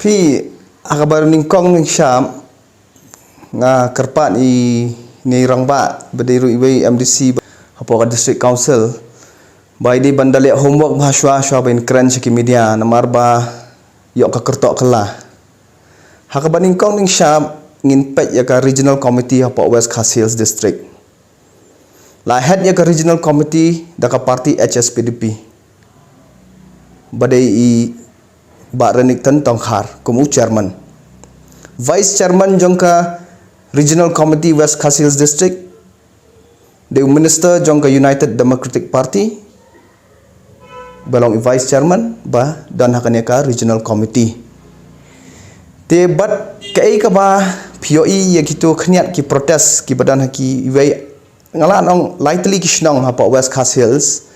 Pi akabar ningkong ning Syam nga kerpat ni rangba badiru ibai MDC hapo ka district council bai di bandale homework bahaswa shwa bain kran siki media namar ba yok ka kertok kala hakabar ningkong ning Syam ngin pet ya ka regional committee hapo West Khas Hills district la head ya ka regional committee da ka party HSPDP badai i Ba Renikton Tongkhar kumu chairman vice chairman jongka regional committee West Khas Hills district the minister jongka United Democratic Party balong vice chairman ba dan hakanya ka regional committee te bat kai ka ba POE ya kitu khniat ki protest ki badan haki iwai ngala nong lightly kishnong hapa West Khas Hills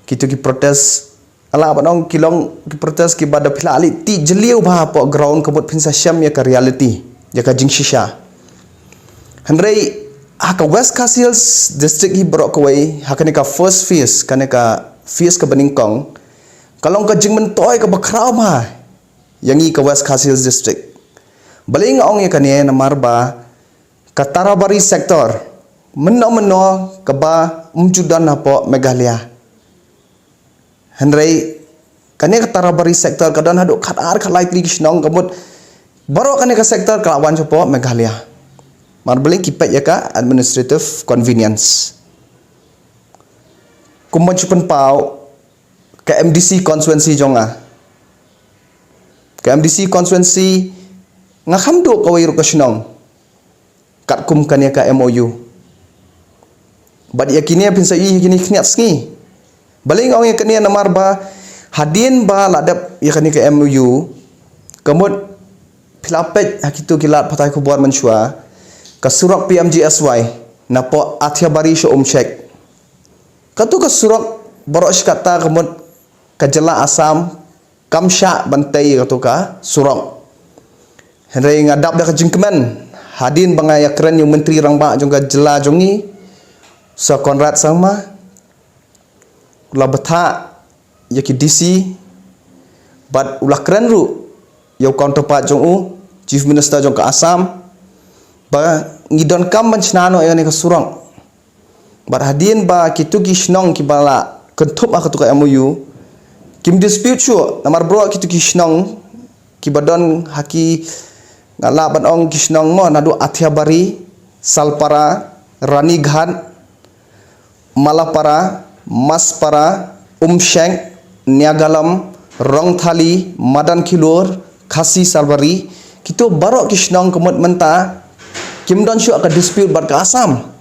kitu ki protest ala banong kilong ki protest ki bada phila ali ti jeliu ba po ground kabut phinsa syam ya ka reality ya ka jingshisha handrei haka West Khas Hills district hi borok kawai hakane ka first phase kane ka phase ka baningkong kalong ka jingmen toy ka bakraw ma yangi ka West Khas Hills district baling ong ya kane namar ba ka Tarabari sector menno ka ba umjudan hapo Meghalaya Henry kane ka Tarabari sector kadan haduk khatar ka likely kisnong kamut baro kane ka sector kalawan chopo Meghalaya marbeling kipet ya ka administrative convenience kumachupan pau ka MDC constituency jonga ka MDC constituency nga khamdo kawai ru kasnong kat kum kane ka MOU bad yakini pinsa i kini khniat sngi baling ong yakni namar ba hadin ba ladap yakni ke MOU kemud pilapet hakitu kilat patai kubuar mensyua ka surak PMGSY napo Athiabari syo umchek katu ka surak borok skata kemud ka jela Asam kamsha bantai katu ka surak henry ngadap da ka jingkemen hadin bangaya keren yung menteri rangba jong ka jela jongi so Konrad sama ulah betha yaki DC but ulah keren ru yau counterpart jong u chief minister jong ka Assam ba ngidon kam bencnano yani ka surang but hadin ba kitu kisnong kibala kentup aku tu ka MOU kim dispute sure namar bro kitu kisnong kibadon haki ngala ban ong kisnong mo nadu Athiabari Salpara Ranighat Malapara Maspara, Umsheng, Niagalam, Rongthali, Madan Kilur, Khasi Salbari, kita barok kisnong kemut menta, kimdon syuk ka dispute bat ka Assam.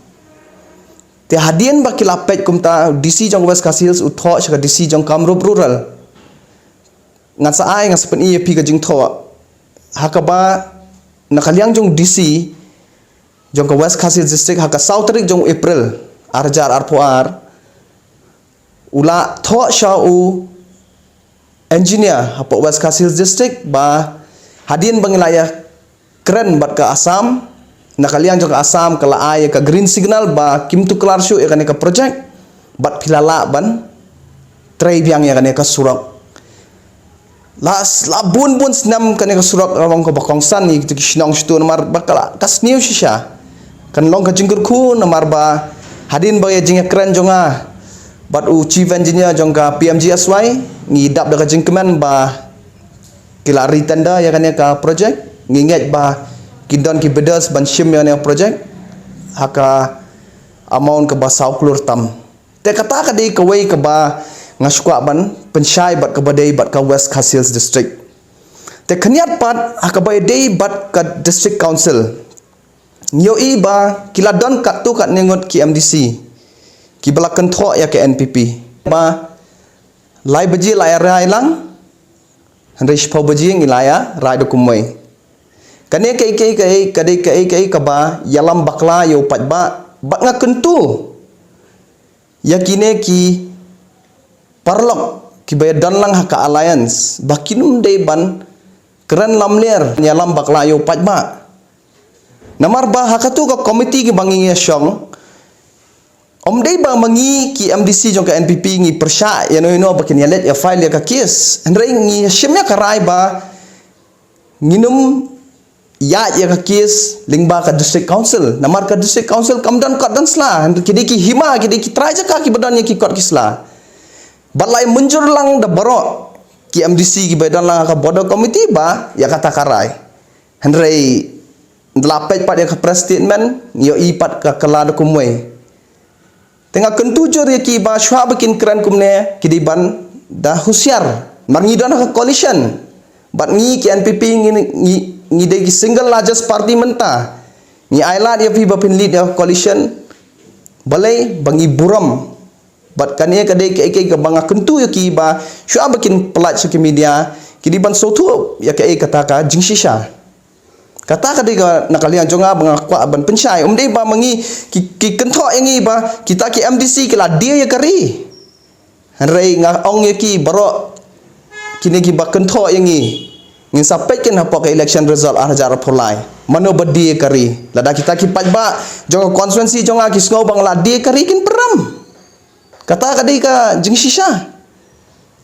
Te hadian ba kilapet kumta DC jong West Khas Hills utho syuk ka DC jong Kamrup rural. Ngat saai ngat sepen IEP ka jing tho. Hakaba nakaliang jong DC jong ka West Khas Hills district haka South Rik jong April arjar arpoar ula tho syau engineer hapo West Khas Hills district ba hadin bangilaya keren bat ka Assam nakaliang jong ka Assam kala ay ka green signal ba kim tu kelar syu yakane ka project bat pilala ban tray biang yakane ka surak las labun bun snam kane ka surak rawang ka bakongsan ni tu kisnong stu namar bakala kas new shisha kan long ka jingkur khu namar ba hadin ba ya jing keren jonga but chief engineer jongka PMGSY ngidap da jingkemen ba kilari tanda ya kan ka project nginget ba kidon ki bedas ban shim ya project haka amount ke ba sauklur tam te kata ka dei kawai ke ba ngashkwa ban pensyai bat ke badai bat ka West Khas Hills district te khniat pat haka ba dei bat ka district council nyo i ba kiladon kat tu kat nengot ki MDC ki balakan tho ya ke NPP ba lai baji lai rai lang handai shpo baji ngilaya rai do kumai kane kai ka ba yalam bakla yo pat ba nga kentu yakine ki parlok ki bay dan lang haka alliance bakinum dei ban keren lamler yalam bakla yo pat ba namar ba hakatu ka committee ki bangi syong Om dei bang mangi ki MDC jong ka NPP ngi persya ya no bakin ya let ya file ya ka kes andrei ngi shimnya karai ba nginum ya ka kes lingba ka district council namar ka district council kamdan kat dan sla kidi ki hima kidi ki traja ka ki badan ki kot kisla balai munjur lang da baro ki MDC ki badan lang ka board committee ba ya kata karai handrei Delapet pat ya ke press statement yo ipat ka kala da kumwe tengah kentujur ya ki ba shwa bikin keren kumne kidiban dah husiar marngidan ka coalition bat ngi ki NPP ngi de single largest party menta ni ailat ya fi bapin lead ya coalition balai bangi buram bat kania kade ke banga kentu ya ki ba shwa bikin pelat ke media kidiban sotu ya ke kata ka jingshisha kata kadika nakalian jonga banga kwa ban pensyai umdei ba mangi ki kenthok yangi ba kita ki MDC kala dia ya kari hanrei nga ong ya ki baro kini ki ba kenthok yangi ngin sapet ken apa ke election result arjar pulai mano badi ya kari lada kita ki pajba jonga konstituensi jonga ki sngo bang la dia kari kin peram kata kadika jingshisha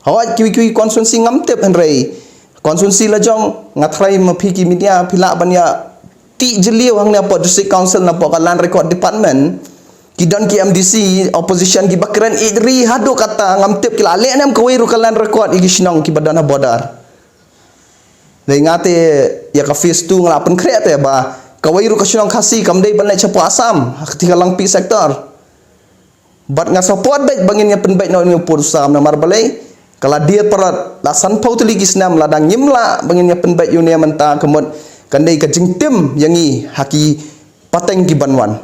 hawat ki konstituensi ngamtep hanrei konstituensi lajong ngatrai mapiki media pila banya ti jeliu hang apa district council napa kalan record department kidan ki MDC opposition ki bakran idri hadu kata ngamtip kila ale nam kawai ru kalan record igi sinong ki badana bodar dei ngate ya ka phase 2 ngalapan kreat ya ba kawai ru ka sinong khasi kamdei banai chapo asam ketika lang pi sektor bat nga support baik bangin ya penbaik no ni pur sam namar balai kalau dia perat lasan pau tuli gisnam ladang nyimla banginnya penbaik yunia menta kemud kandai kajing tim yangi haki pateng ki banwan